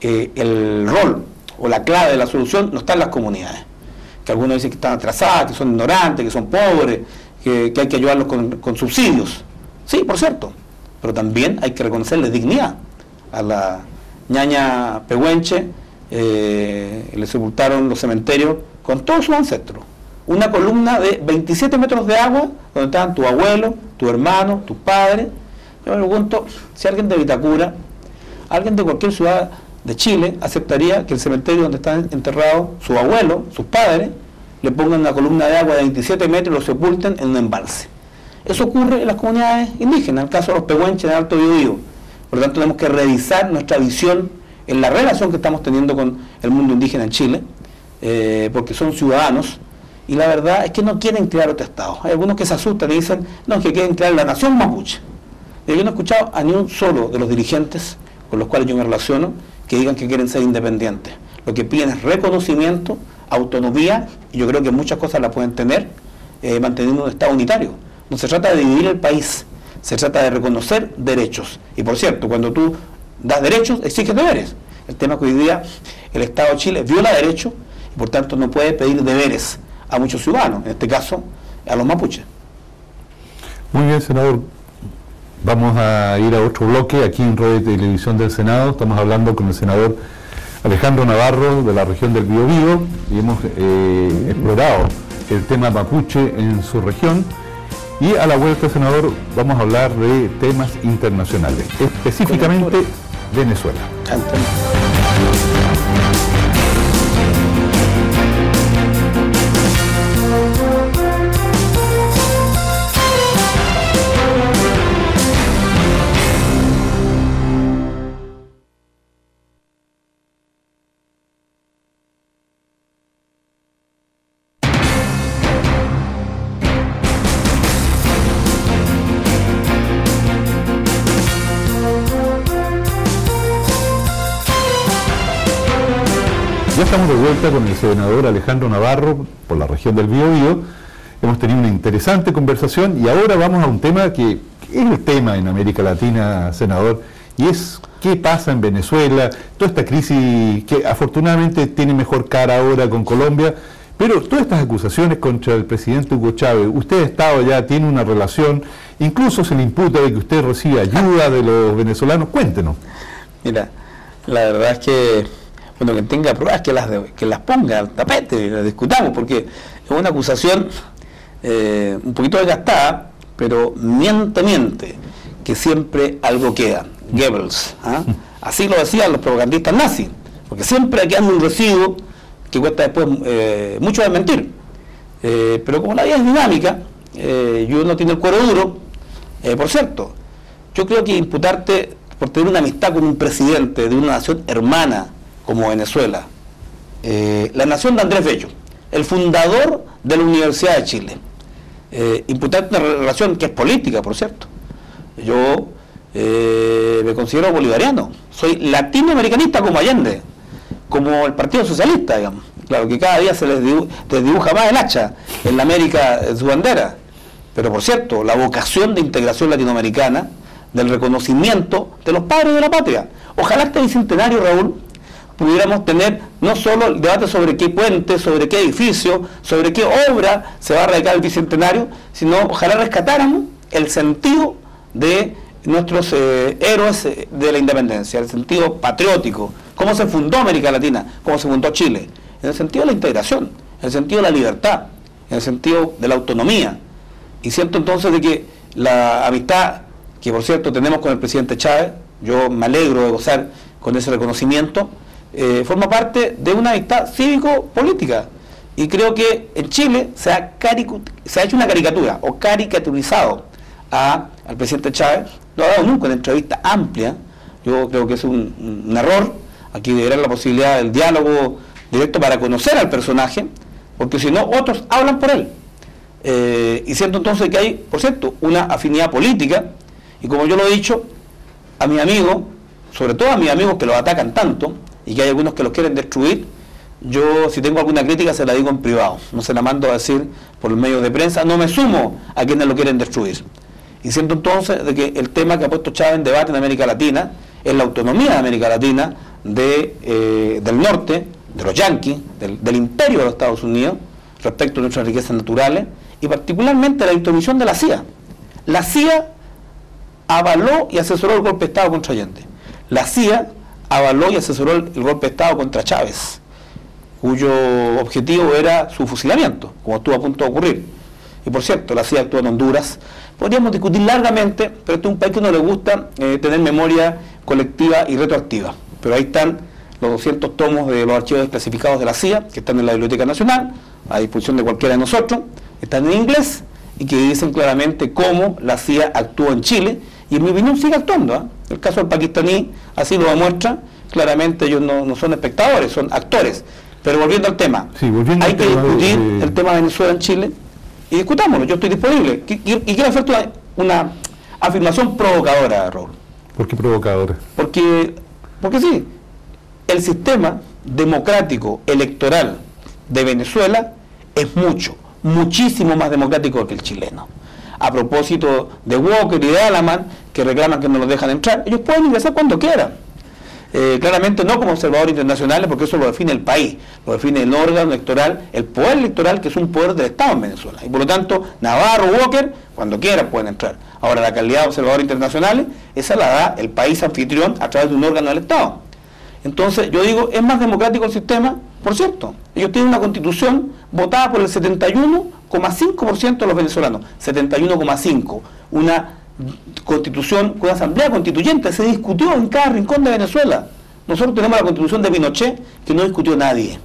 el rol o la clave de la solución no está en las comunidades. Que algunos dicen que están atrasadas, que son ignorantes, que son pobres, que hay que ayudarlos con subsidios. Sí, por cierto. Pero también hay que reconocerle dignidad. A la ñaña Pehuenche le sepultaron los cementerios con todos sus ancestros. Una columna de 27 metros de agua donde estaban tu abuelo, tu hermano, tus padres. Yo me pregunto si alguien de Vitacura, alguien de cualquier ciudad de Chile aceptaría que el cementerio donde están enterrados su abuelo, sus padres, le pongan una columna de agua de 27 metros y lo sepulten en un embalse. Eso ocurre en las comunidades indígenas, en el caso de los pehuenches de Alto Biobío. Por lo tanto, tenemos que revisar nuestra visión en la relación que estamos teniendo con el mundo indígena en Chile, porque son ciudadanos, y la verdad es que no quieren crear otro Estado. Hay algunos que se asustan y dicen, no, es que quieren crear la nación mapuche. Yo no he escuchado a ni un solo de los dirigentes con los cuales yo me relaciono que digan que quieren ser independientes. Lo que piden es reconocimiento, autonomía, y yo creo que muchas cosas las pueden tener manteniendo un Estado unitario. No se trata de dividir el país, se trata de reconocer derechos. Y por cierto, cuando tú das derechos, exiges deberes. El tema es que hoy día el Estado de Chile viola derechos y por tanto no puede pedir deberes a muchos ciudadanos, en este caso a los mapuches. Muy bien, senador. Vamos a ir a otro bloque aquí en Radio y Televisión del Senado. Estamos hablando con el senador Alejandro Navarro de la región del Biobío y hemos explorado el tema mapuche en su región. Y a la vuelta, senador, vamos a hablar de temas internacionales, específicamente Venezuela. Ya estamos de vuelta con el senador Alejandro Navarro por la región del Biobío. Hemos tenido una interesante conversación y ahora vamos a un tema que es el tema en América Latina, senador, y es qué pasa en Venezuela, toda esta crisis que afortunadamente tiene mejor cara ahora con Colombia, pero todas estas acusaciones contra el presidente Hugo Chávez, usted ha estado allá, tiene una relación, incluso se le imputa de que usted recibe ayuda de los venezolanos, cuéntenos. Mira, la verdad es que, bueno, que tenga pruebas, que las ponga al tapete y las discutamos, porque es una acusación un poquito desgastada, pero miente, que siempre algo queda. Goebbels, ¿ah? Así lo decían los propagandistas nazis, porque siempre queda un residuo que cuesta después mucho desmentir. Pero como la vida es dinámica, y uno tiene el cuero duro, por cierto, yo creo que imputarte por tener una amistad con un presidente de una nación hermana como Venezuela, la nación de Andrés Bello, el fundador de la Universidad de Chile, imputarte una relación que es política, por cierto. Yo me considero bolivariano, soy latinoamericanista como Allende, como el Partido Socialista, digamos. Claro que cada día se les dibuja más el hacha en la América, su bandera. Pero por cierto, la vocación de integración latinoamericana, del reconocimiento de los padres de la patria. Ojalá este bicentenario, Raúl, pudiéramos tener no solo el debate sobre qué puente, sobre qué edificio, sobre qué obra se va a radicar el bicentenario, sino ojalá rescatáramos el sentido de nuestros héroes de la independencia, el sentido patriótico, cómo se fundó América Latina, cómo se fundó Chile, en el sentido de la integración, en el sentido de la libertad, en el sentido de la autonomía. Y siento entonces de que la amistad que por cierto tenemos con el presidente Chávez, yo me alegro de gozar con ese reconocimiento, forma parte de una amistad cívico-política. Y creo que en Chile se ha hecho una caricatura o caricaturizado al presidente Chávez, no ha dado nunca una entrevista amplia. Yo creo que es un error. Aquí debería haber la posibilidad del diálogo directo para conocer al personaje, porque si no, otros hablan por él. Y siento entonces que hay, por cierto, una afinidad política, y como yo lo he dicho, a mis amigos, sobre todo a mis amigos que los atacan tanto, y que hay algunos que los quieren destruir, yo si tengo alguna crítica se la digo en privado, no se la mando a decir por los medios de prensa, no me sumo a quienes lo quieren destruir. Y siento entonces de que el tema que ha puesto Chávez en debate en América Latina es la autonomía de América Latina, del norte, de los yanquis, del imperio de los Estados Unidos, respecto a nuestras riquezas naturales, y particularmente la intromisión de la CIA. La CIA avaló y asesoró el golpe de Estado contra Allende. La CIA avaló y asesoró el golpe de Estado contra Chávez, cuyo objetivo era su fusilamiento, como estuvo a punto de ocurrir. Y por cierto, la CIA actuó en Honduras. Podríamos discutir largamente, pero este es un país que no le gusta tener memoria colectiva y retroactiva. Pero ahí están los 200 tomos de los archivos desclasificados de la CIA, que están en la Biblioteca Nacional, a disposición de cualquiera de nosotros, están en inglés, y que dicen claramente cómo la CIA actuó en Chile, y en mi opinión sigue actuando. El caso del pakistaní así lo demuestra, claramente ellos no son espectadores, son actores. Pero volviendo al tema, sí, hay que discutir el tema de Venezuela en Chile, y discutámoslo, yo estoy disponible. Y quiero hacerte una afirmación provocadora, Raúl. ¿Por qué provocadora? Porque sí, el sistema democrático electoral de Venezuela es muchísimo más democrático que el chileno. A propósito de Walker y de Alaman, que reclaman que no los dejan entrar, ellos pueden ingresar cuando quieran. Claramente no como observadores internacionales, porque eso lo define el país, lo define el órgano electoral, el poder electoral, que es un poder del Estado en Venezuela. Y por lo tanto, Navarro, Walker, cuando quieran pueden entrar. Ahora, la calidad de observadores internacionales, esa la da el país anfitrión a través de un órgano del Estado. Entonces, yo digo, es más democrático el sistema, por cierto. Ellos tienen una constitución votada por el 71,5% de los venezolanos. 71,5%. Una constitución con una asamblea constituyente. Se discutió en cada rincón de Venezuela. Nosotros tenemos la constitución de Pinochet, que no discutió nadie.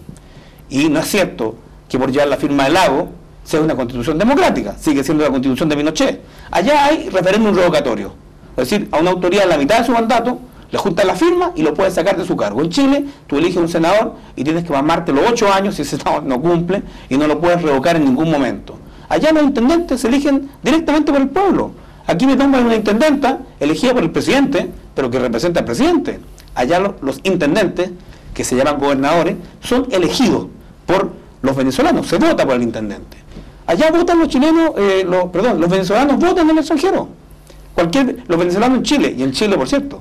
Y no es cierto que por llevar la firma del Lago sea una constitución democrática. Sigue siendo la constitución de Pinochet. Allá hay referéndum revocatorio. Es decir, a una autoridad en la mitad de su mandato le juntan la firma y lo puedes sacar de su cargo. En Chile, tú eliges un senador y tienes que mamarte los 8 años si ese senador no cumple, y no lo puedes revocar en ningún momento. Allá los intendentes se eligen directamente por el pueblo. Aquí me toman una intendenta elegida por el presidente, pero que representa al presidente. Allá los intendentes, que se llaman gobernadores, son elegidos por los venezolanos, se vota por el intendente. Allá votan los chilenos, los venezolanos votan en el extranjero. Los venezolanos en Chile, y en Chile por cierto,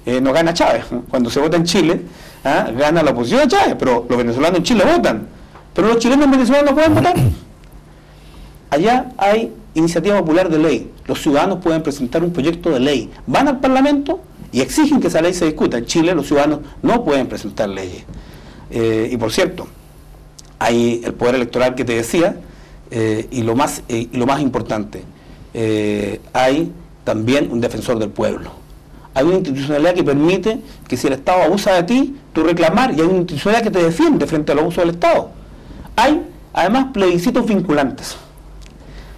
no gana Chávez. Cuando se vota en Chile, gana la oposición a Chávez, pero los venezolanos en Chile votan. Pero los chilenos en Venezuela no pueden votar. Allá hay iniciativa popular de ley. Los ciudadanos pueden presentar un proyecto de ley. Van al Parlamento y exigen que esa ley se discuta. En Chile los ciudadanos no pueden presentar leyes. Y por cierto, hay el poder electoral que te decía, y lo más importante, hay también un defensor del pueblo. Hay una institucionalidad que permite que si el Estado abusa de ti, tú reclamar, y hay una institucionalidad que te defiende frente al abuso del Estado. Hay además plebiscitos vinculantes.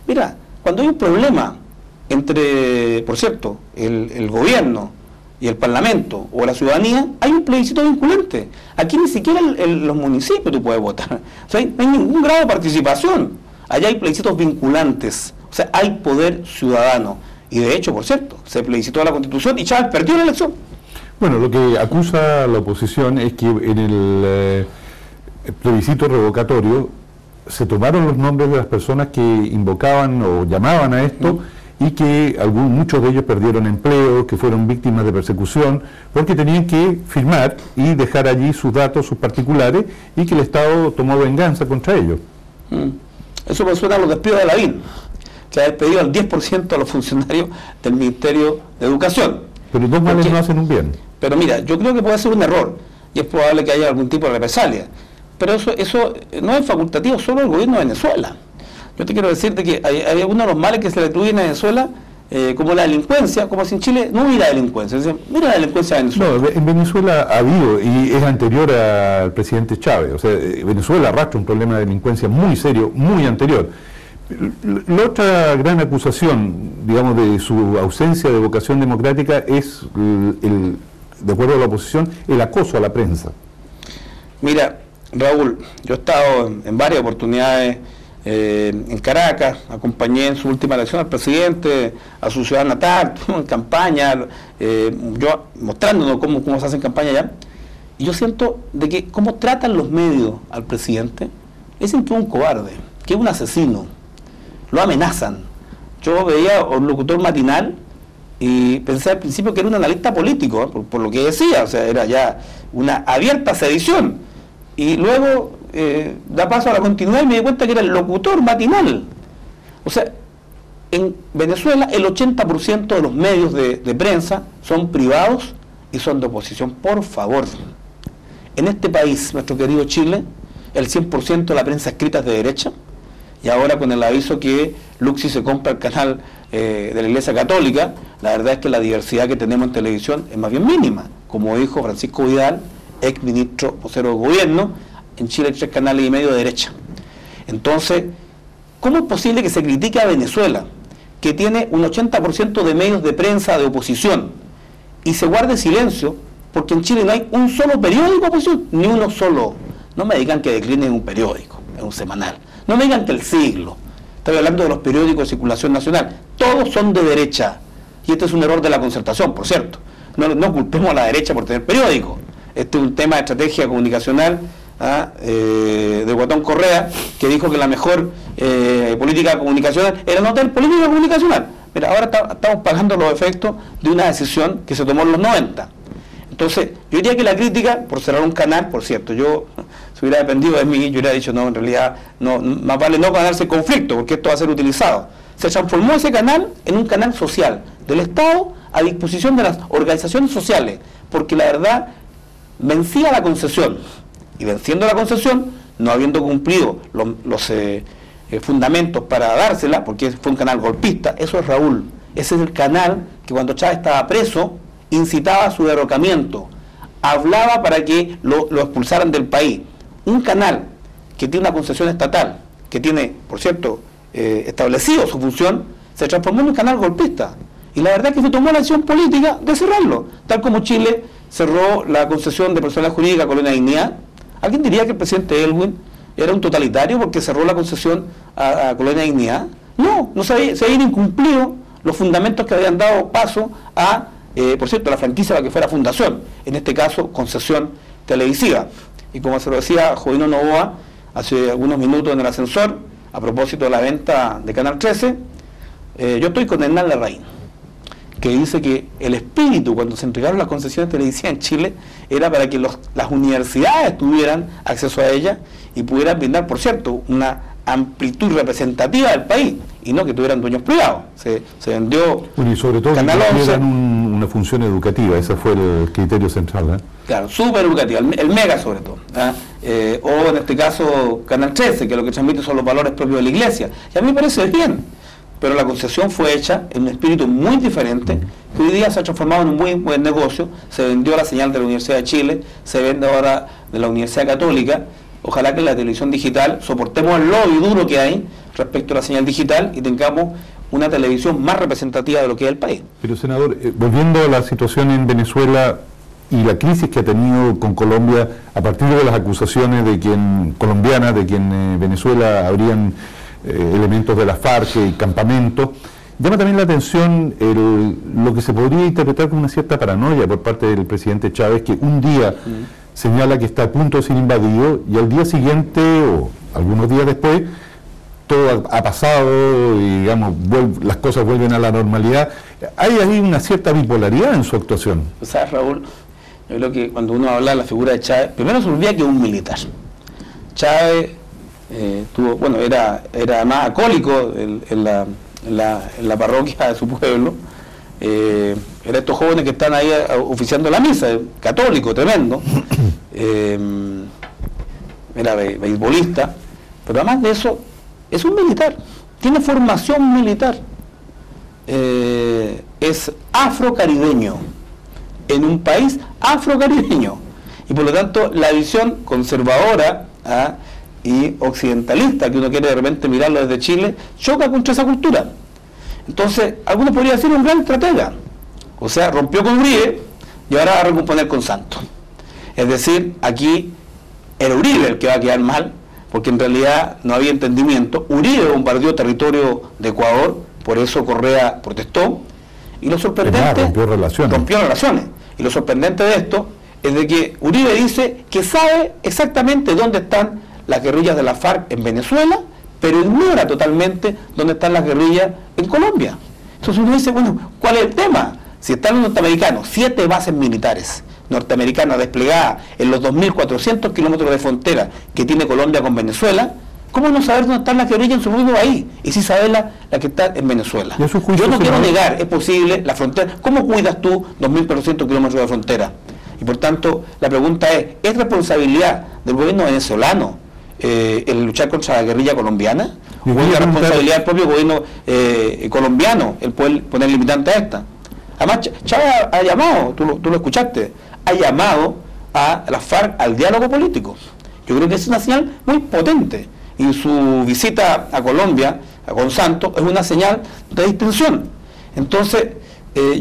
Mira, cuando hay un problema entre, por cierto, el gobierno y el Parlamento o la ciudadanía, hay un plebiscito vinculante. Aquí ni siquiera los municipios tú puedes votar. O sea, no hay ningún grado de participación. Allá hay plebiscitos vinculantes. O sea, hay poder ciudadano. Y de hecho, por cierto, se plebiscitó la Constitución y Chávez perdió la elección. Bueno, lo que acusa la oposición es que en el plebiscito revocatorio se tomaron los nombres de las personas que invocaban o llamaban a esto y que muchos de ellos perdieron empleo, que fueron víctimas de persecución, porque tenían que firmar y dejar allí sus datos, sus particulares, y que el Estado tomó venganza contra ellos. Eso me suena a los despidos de Lavín, que ha despedido al 10% a los funcionarios del Ministerio de Educación. Pero dos males no hacen un bien. Pero mira, yo creo que puede ser un error, y es probable que haya algún tipo de represalia. Pero eso no es facultativo solo del gobierno de Venezuela. Yo te quiero decirte que hay algunos de los males que se le atribuyen a Venezuela, como la delincuencia, como si en Chile no hubiera delincuencia. Mira la delincuencia de Venezuela. No, en Venezuela ha habido, y es anterior al presidente Chávez. O sea, Venezuela arrastra un problema de delincuencia muy serio, muy anterior. La otra gran acusación, digamos, de su ausencia de vocación democrática es, de acuerdo a la oposición, el acoso a la prensa. Mira, Raúl, yo he estado en varias oportunidades en Caracas, acompañé en su última elección al presidente, a su ciudad natal, en campaña, yo mostrándonos cómo se hace en campaña allá, y yo siento de que cómo tratan los medios al presidente, es siempre un cobarde, que es un asesino, lo amenazan. Yo veía un locutor matinal y pensé al principio que era un analista político, por lo que decía, o sea, era ya una abierta sedición. Y luego da paso a la continuidad y me di cuenta que era el locutor matinal. O sea, en Venezuela el 80% de los medios de prensa son privados y son de oposición. Por favor, en este país, nuestro querido Chile, el 100% de la prensa escrita es de derecha, y ahora con el aviso que Luxi se compra el canal de la Iglesia Católica, la verdad es que la diversidad que tenemos en televisión es más bien mínima. Como dijo Francisco Vidal, ex ministro vocero del gobierno, en Chile hay 3 canales y medio de derecha. Entonces, ¿cómo es posible que se critique a Venezuela, que tiene un 80% de medios de prensa de oposición, y se guarde silencio, porque en Chile no hay un solo periódico de oposición, ni uno solo? No me digan que declinen un periódico, es un semanal. No me digan que El Siglo. Estoy hablando de los periódicos de circulación nacional. Todos son de derecha. Y este es un error de la concertación, por cierto. No culpemos a la derecha por tener periódicos. Este es un tema de estrategia comunicacional de Guatón Correa, que dijo que la mejor política comunicacional era no tener política comunicacional. Pero ahora estamos pagando los efectos de una decisión que se tomó en los 90. Entonces, yo diría que la crítica, por cerrar un canal, por cierto, si hubiera dependido de mí, yo hubiera dicho, no, en realidad, no, más vale no ganarse conflicto, porque esto va a ser utilizado. Se transformó ese canal en un canal social del Estado a disposición de las organizaciones sociales, porque la verdad, vencía la concesión, y venciendo la concesión, no habiendo cumplido los fundamentos para dársela, porque fue un canal golpista, eso es Raúl. Ese es el canal que cuando Chávez estaba preso, incitaba a su derrocamiento, hablaba para que lo expulsaran del país. Un canal que tiene una concesión estatal, que tiene, por cierto, establecido su función, se transformó en un canal golpista. Y la verdad es que se tomó la acción política de cerrarlo, tal como Chile cerró la concesión de personalidad jurídica a Colonia Dignidad. ¿Alguien diría que el presidente Elwin era un totalitario porque cerró la concesión a Colonia Dignidad? No se habían incumplido los fundamentos que habían dado paso a, por cierto, la franquicia para que fuera fundación, en este caso concesión televisiva. Y como se lo decía Jovino Novoa hace algunos minutos en el ascensor, a propósito de la venta de Canal 13, yo estoy con Hernán Larraín, que dice que el espíritu, cuando se entregaron las concesiones televisivas en Chile, era para que las universidades tuvieran acceso a ellas y pudieran brindar, por cierto, una amplitud representativa del país, y no que tuvieran dueños privados. Se vendió, bueno, y sobre todo Canal que 11, tuvieran una función educativa, ese fue el criterio central. Claro, súper educativa, el Mega sobre todo. O en este caso Canal 13, que lo que transmite son los valores propios de la Iglesia. Y a mí me parece bien, pero la concesión fue hecha en un espíritu muy diferente, que hoy día se ha transformado en un muy buen negocio. Se vendió la señal de la Universidad de Chile, se vende ahora de la Universidad Católica. Ojalá que en la televisión digital soportemos el lobby duro que hay respecto a la señal digital y tengamos una televisión más representativa de lo que es el país. Pero, senador, volviendo a la situación en Venezuela y la crisis que ha tenido con Colombia a partir de las acusaciones de que en Venezuela habrían elementos de la FARC y campamentos, llama también la atención lo que se podría interpretar como una cierta paranoia por parte del presidente Chávez, que un día señala que está a punto de ser invadido y al día siguiente o algunos días después todo ha pasado y digamos las cosas vuelven a la normalidad. Hay ahí una cierta bipolaridad en su actuación. O sea, Raúl, yo creo que cuando uno habla de la figura de Chávez, primero se olvida que es un militar. Chávez era más acólico en la parroquia de su pueblo. Era estos jóvenes que están ahí oficiando la misa, católico, tremendo. Era beisbolista, pero además de eso es un militar, tiene formación militar, es afrocaribeño, en un país afrocaribeño, y por lo tanto la visión conservadora y occidentalista que uno quiere de repente mirarlo desde Chile choca contra esa cultura. Entonces algunos podrían decir un gran estratega, o sea, rompió con Uribe y ahora va a recomponer con Santos. Es decir, aquí era Uribe el que va a quedar mal, porque en realidad no había entendimiento. Uribe bombardeó territorio de Ecuador, por eso Correa protestó, y lo sorprendente... rompió relaciones. Y lo sorprendente de esto es de que Uribe dice que sabe exactamente dónde están las guerrillas de la FARC en Venezuela, pero ignora totalmente dónde están las guerrillas en Colombia. Entonces uno dice, bueno, ¿cuál es el tema? Si están los norteamericanos, 7 bases militares norteamericanas desplegadas en los 2.400 kilómetros de frontera que tiene Colombia con Venezuela, ¿cómo no saber dónde están las guerrillas en su mismo país? Y sí saber la que está en Venezuela. Yo no quiero negar, es posible, la frontera. ¿Cómo cuidas tú 2.400 kilómetros de frontera? Y por tanto, la pregunta ¿es responsabilidad del gobierno venezolano el luchar contra la guerrilla colombiana? ¿O es la responsabilidad del propio gobierno colombiano el poder poner limitante a esta? Además, Chávez ha llamado, tú lo escuchaste, ha llamado a la FARC al diálogo político. Yo creo que es una señal muy potente. Y su visita a Colombia, con Santos, es una señal de distinción. Entonces,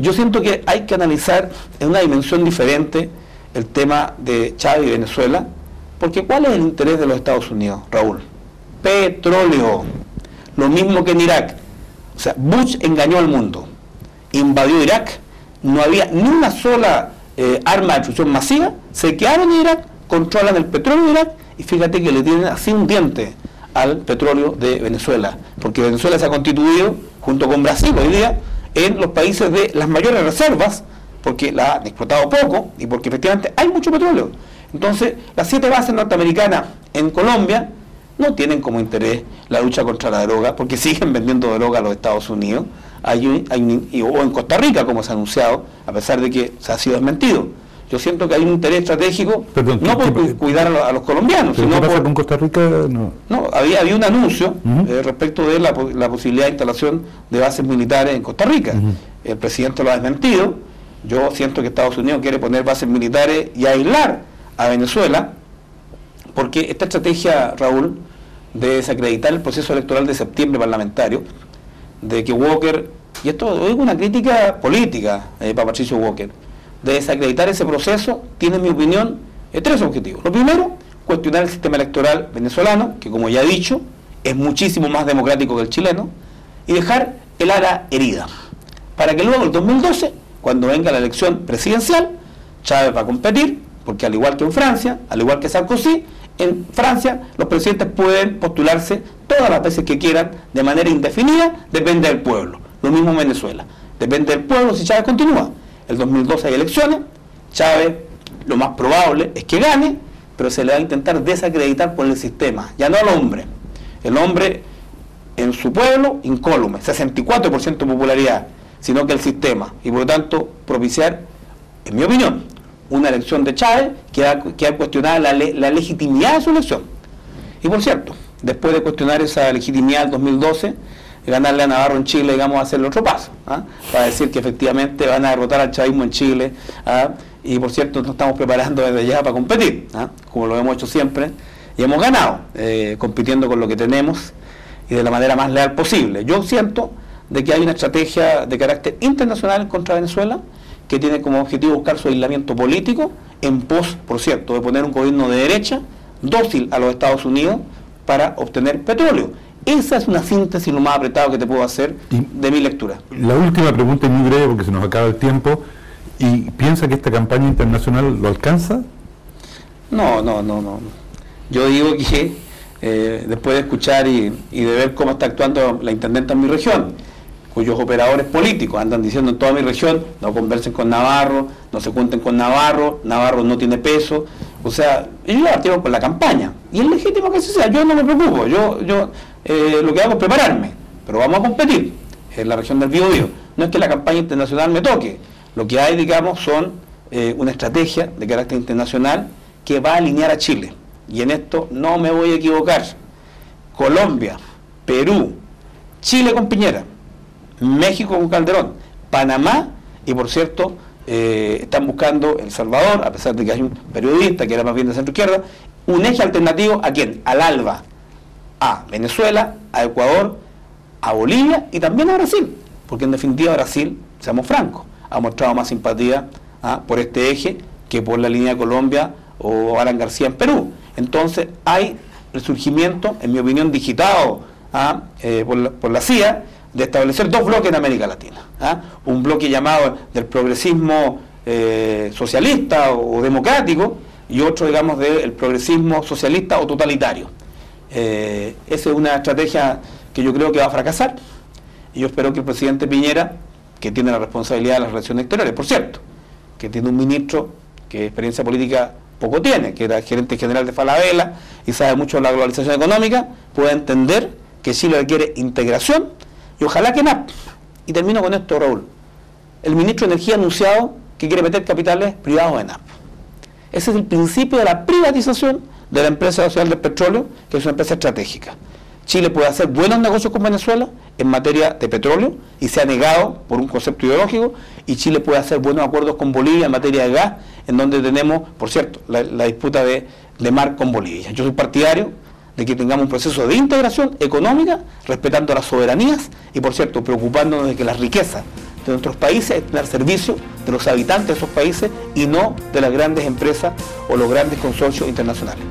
yo siento que hay que analizar en una dimensión diferente el tema de Chávez y Venezuela, porque ¿cuál es el interés de los Estados Unidos, Raúl? Petróleo. Lo mismo que en Irak. O sea, Bush engañó al mundo. Invadió Irak, no había ni una sola arma de destrucción masiva, se quedaron en Irak, controlan el petróleo de Irak, y fíjate que le tienen así un diente al petróleo de Venezuela, porque Venezuela se ha constituido, junto con Brasil hoy día, en los países de las mayores reservas, porque la han explotado poco, y porque efectivamente hay mucho petróleo. Entonces, las 7 bases norteamericanas en Colombia no tienen como interés la lucha contra la droga, porque siguen vendiendo droga a los Estados Unidos, o en Costa Rica, como se ha anunciado, a pesar de que se ha sido desmentido. Yo siento que hay un interés estratégico, no por cuidar a los colombianos, sino ¿qué pasa por... con Costa Rica? No, había un anuncio respecto de la posibilidad de instalación de bases militares en Costa Rica. El presidente lo ha desmentido. Yo siento que Estados Unidos quiere poner bases militares y aislar a Venezuela, porque esta estrategia, Raúl, de desacreditar el proceso electoral de septiembre parlamentario, de que Walker, y esto es una crítica política para Patricio Walker, de desacreditar ese proceso, tiene en mi opinión 3 objetivos. Lo primero, cuestionar el sistema electoral venezolano, que como ya he dicho, es muchísimo más democrático que el chileno, y dejar el ara herida, para que luego el 2012, cuando venga la elección presidencial, Chávez va a competir, porque al igual que en Francia, al igual que Sarkozy, en Francia los presidentes pueden postularse todas las veces que quieran, de manera indefinida, depende del pueblo. Lo mismo en Venezuela. depende del pueblo si Chávez continúa. El 2012 hay elecciones, Chávez lo más probable es que gane, pero se le va a intentar desacreditar por el sistema, ya no al hombre. El hombre en su pueblo, incólume, 64% de popularidad, sino que el sistema, y por lo tanto propiciar, en mi opinión, una elección de Chávez que va a cuestionar la legitimidad de su elección. Y por cierto, después de cuestionar esa legitimidad del 2012, ganarle a Navarro en Chile, digamos, a hacer el otro paso, para decir que efectivamente van a derrotar al chavismo en Chile, y por cierto nos estamos preparando desde ya para competir, como lo hemos hecho siempre, y hemos ganado, compitiendo con lo que tenemos y de la manera más leal posible. Yo siento de que hay una estrategia de carácter internacional contra Venezuela, que tiene como objetivo buscar su aislamiento político, en pos, por cierto, de poner un gobierno de derecha, dócil a los Estados Unidos, para obtener petróleo. Esa es una síntesis lo más apretado que te puedo hacer de mi lectura. La última pregunta es muy breve porque se nos acaba el tiempo. ¿Y piensa que esta campaña internacional lo alcanza? No. Yo digo que después de escuchar y de ver cómo está actuando la intendenta en mi región, cuyos operadores políticos andan diciendo en toda mi región, no conversen con Navarro, no se junten con Navarro, Navarro no tiene peso, o sea, ellos ya partieron con la campaña, y es legítimo que así sea, yo no me preocupo, yo lo que hago es prepararme, pero vamos a competir en la región del Biobío. No es que la campaña internacional me toque, lo que hay, digamos, son una estrategia de carácter internacional que va a alinear a Chile, y en esto no me voy a equivocar. Colombia, Perú, Chile con Piñera, México con Calderón, Panamá, y por cierto, están buscando El Salvador, a pesar de que hay un periodista que era más bien de centro izquierda, un eje alternativo ¿a quién? Al ALBA, a Venezuela, a Ecuador, a Bolivia y también a Brasil, porque en definitiva Brasil, seamos francos, ha mostrado más simpatía por este eje que por la línea de Colombia o Alan García en Perú. Entonces hay el surgimiento, en mi opinión, digitado por la CIA, de establecer dos bloques en América Latina. Un bloque llamado del progresismo socialista o democrático, y otro, digamos, del progresismo socialista o totalitario. Esa es una estrategia que yo creo que va a fracasar, y yo espero que el presidente Piñera, que tiene la responsabilidad de las relaciones exteriores, por cierto, que tiene un ministro que experiencia política poco tiene, que era gerente general de Falabella y sabe mucho de la globalización económica, pueda entender que Chile requiere integración, y ojalá que NAP. Y termino con esto, Raúl. El ministro de Energía ha anunciado que quiere meter capitales privados en NAP. Ese es el principio de la privatización de la empresa nacional del petróleo, que es una empresa estratégica. Chile puede hacer buenos negocios con Venezuela en materia de petróleo, y se ha negado por un concepto ideológico, y Chile puede hacer buenos acuerdos con Bolivia en materia de gas, en donde tenemos, por cierto, la disputa de mar con Bolivia. Yo soy partidario de que tengamos un proceso de integración económica, respetando las soberanías y, por cierto, preocupándonos de que las riquezas de nuestros países estén al servicio de los habitantes de esos países y no de las grandes empresas o los grandes consorcios internacionales.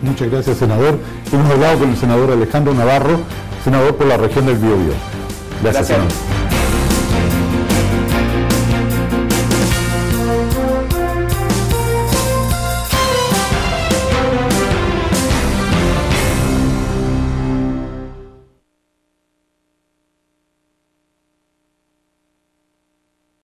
Muchas gracias, senador. Hemos hablado con el senador Alejandro Navarro, senador por la región del Biobío. Gracias, senador.